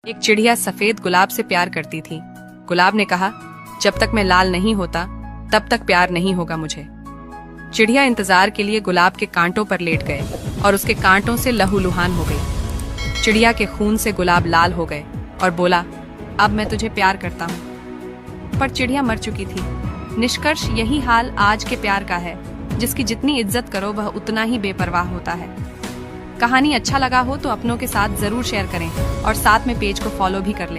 एक चिड़िया सफेद गुलाब से प्यार करती थी। गुलाब ने कहा, जब तक मैं लाल नहीं होता तब तक प्यार नहीं होगा मुझे। चिड़िया इंतजार के लिए गुलाब के कांटों पर लेट गए और उसके कांटों से लहूलुहान हो गई। चिड़िया के खून से गुलाब लाल हो गए और बोला, अब मैं तुझे प्यार करता हूँ। पर चिड़िया मर चुकी थी। निष्कर्ष यही हाल आज के प्यार का है, जिसकी जितनी इज्जत करो वह उतना ही बेपरवाह होता है। कहानी अच्छा लगा हो तो अपनों के साथ जरूर शेयर करें और साथ में पेज को फॉलो भी कर लें।